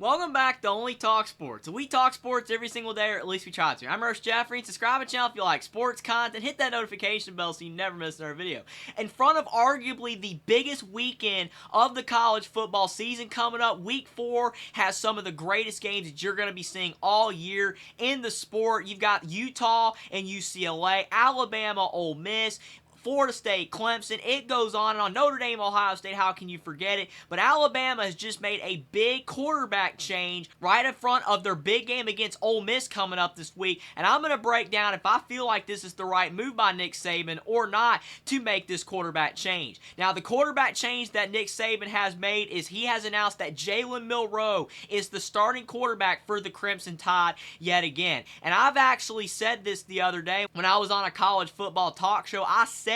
Welcome back to Only Talk Sports. We talk sports every single day, or at least we try to. I'm Roche Jeffrey. Subscribe to the channel if you like sports content. Hit that notification bell so you never miss another video. In front of arguably the biggest weekend of the college football season coming up, Week 4 has some of the greatest games that you're going to be seeing all year in the sport. You've got Utah and UCLA, Alabama, Ole Miss, Florida State, Clemson, it goes on and on. Notre Dame, Ohio State, how can you forget it? But Alabama has just made a big quarterback change right in front of their big game against Ole Miss coming up this week. And I'm going to break down if I feel like this is the right move by Nick Saban or not to make this quarterback change. Now, the quarterback change that Nick Saban has made is he has announced that Jalen Milroe is the starting quarterback for the Crimson Tide yet again. And I've actually said this the other day when I was on a college football talk show. I said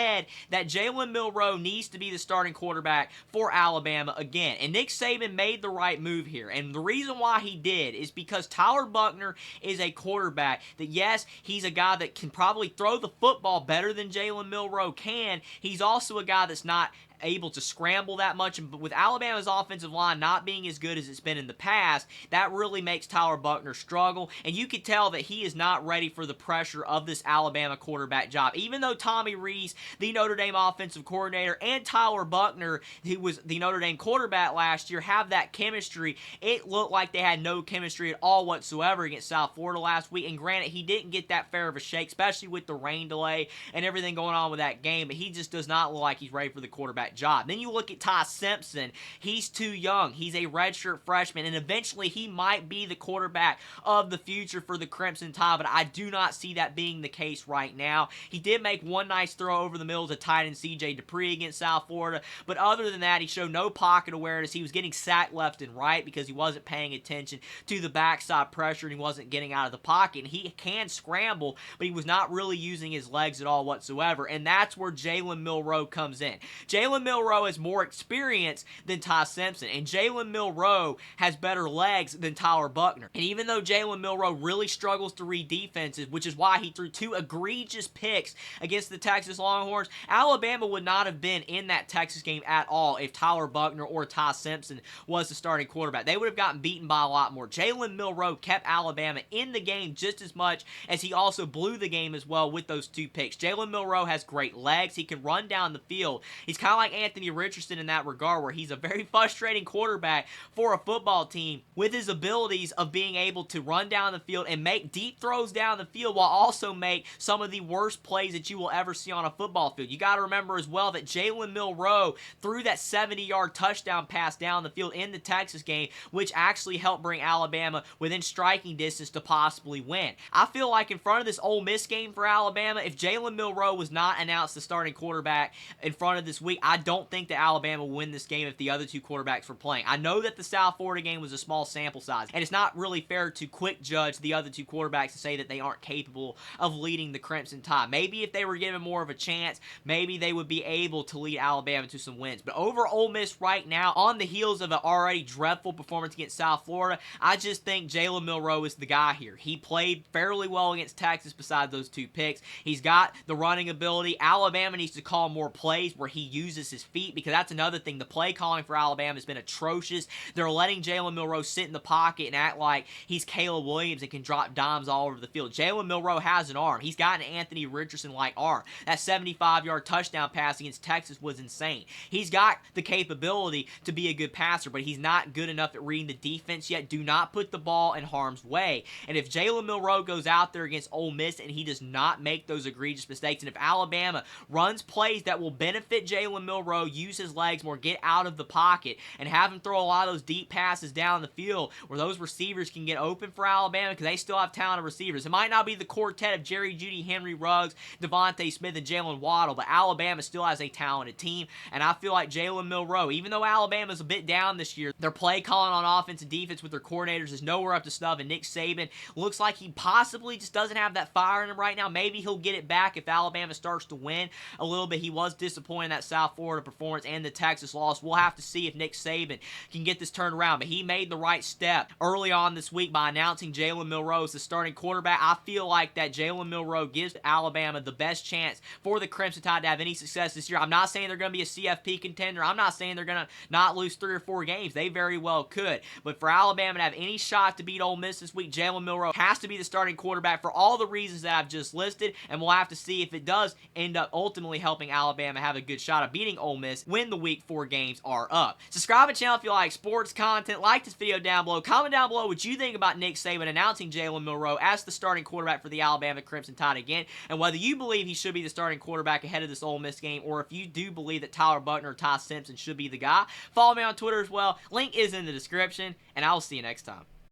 that Jalen Milroe needs to be the starting quarterback for Alabama again. And Nick Saban made the right move here. And the reason why he did is because Tyler Buchner is a quarterback that, yes, he's a guy that can probably throw the football better than Jalen Milroe can. He's also a guy that's not able to scramble that much, but with Alabama's offensive line not being as good as it's been in the past, that really makes Tyler Buchner struggle, and you could tell that he is not ready for the pressure of this Alabama quarterback job. Even though Tommy Rees, the Notre Dame offensive coordinator, and Tyler Buchner, who was the Notre Dame quarterback last year, have that chemistry, it looked like they had no chemistry at all whatsoever against South Florida last week, and granted, he didn't get that fair of a shake, especially with the rain delay and everything going on with that game, but he just does not look like he's ready for the quarterback job. Then you look at Ty Simpson. He's too young. He's a redshirt freshman, and eventually he might be the quarterback of the future for the Crimson Tide, but I do not see that being the case right now. He did make one nice throw over the middle to tight end C.J. Dupree against South Florida, but other than that, he showed no pocket awareness. He was getting sacked left and right because he wasn't paying attention to the backside pressure, and he wasn't getting out of the pocket. And he can scramble, but he was not really using his legs at all whatsoever, and that's where Jalen Milroe comes in. Jalen Milroe has more experience than Ty Simpson, and Jalen Milroe has better legs than Tyler Buchner. And even though Jalen Milroe really struggles to read defenses, which is why he threw two egregious picks against the Texas Longhorns, Alabama would not have been in that Texas game at all if Tyler Buchner or Ty Simpson was the starting quarterback. They would have gotten beaten by a lot more. Jalen Milroe kept Alabama in the game just as much as he also blew the game as well with those two picks. Jalen Milroe has great legs. He can run down the field. He's kind of like Anthony Richardson in that regard, where he's a very frustrating quarterback for a football team with his abilities of being able to run down the field and make deep throws down the field while also make some of the worst plays that you will ever see on a football field. You got to remember as well that Jalen Milroe threw that 70-yard touchdown pass down the field in the Texas game, which actually helped bring Alabama within striking distance to possibly win. I feel like in front of this Ole Miss game for Alabama, if Jalen Milroe was not announced the starting quarterback in front of this week, I don't think that Alabama will win this game if the other two quarterbacks were playing. I know that the South Florida game was a small sample size, and it's not really fair to quick judge the other two quarterbacks and say that they aren't capable of leading the Crimson Tide. Maybe if they were given more of a chance, maybe they would be able to lead Alabama to some wins. But over Ole Miss right now, on the heels of an already dreadful performance against South Florida, I just think Jalen Milroe is the guy here. He played fairly well against Texas besides those two picks. He's got the running ability. Alabama needs to call more plays where he uses his feet, because that's another thing. The play calling for Alabama has been atrocious. They're letting Jalen Milroe sit in the pocket and act like he's Caleb Williams and can drop dimes all over the field. Jalen Milroe has an arm. He's got an Anthony Richardson-like arm. That 75-yard touchdown pass against Texas was insane. He's got the capability to be a good passer, but he's not good enough at reading the defense yet. Do not put the ball in harm's way. And if Jalen Milroe goes out there against Ole Miss and he does not make those egregious mistakes, and if Alabama runs plays that will benefit Jalen Milroe, use his legs more, get out of the pocket, and have him throw a lot of those deep passes down the field where those receivers can get open for Alabama, because they still have talented receivers. It might not be the quartet of Jerry Jeudy, Henry Ruggs, Devontae Smith, and Jalen Waddle, but Alabama still has a talented team, and I feel like Jalen Milroe, even though Alabama's a bit down this year, their play calling on offense and defense with their coordinators is nowhere up to snuff, and Nick Saban looks like he possibly just doesn't have that fire in him right now. Maybe he'll get it back if Alabama starts to win a little bit. He was disappointed in that South Florida Florida performance and the Texas loss. We'll have to see if Nick Saban can get this turned around, but he made the right step early on this week by announcing Jalen Milroe as the starting quarterback. I feel like that Jalen Milroe gives Alabama the best chance for the Crimson Tide to have any success this year. I'm not saying they're going to be a CFP contender. I'm not saying they're going to not lose 3 or 4 games. They very well could. But for Alabama to have any shot to beat Ole Miss this week, Jalen Milroe has to be the starting quarterback for all the reasons that I've just listed, and we'll have to see if it does end up ultimately helping Alabama have a good shot of beating Ole Miss when the Week 4 games are up. Subscribe to the channel if you like sports content. Like this video down below. Comment down below what you think about Nick Saban announcing Jalen Milroe as the starting quarterback for the Alabama Crimson Tide again, and whether you believe he should be the starting quarterback ahead of this Ole Miss game, or if you do believe that Tyler Buckner or Ty Simpson should be the guy. Follow me on Twitter as well. Link is in the description, and I will see you next time.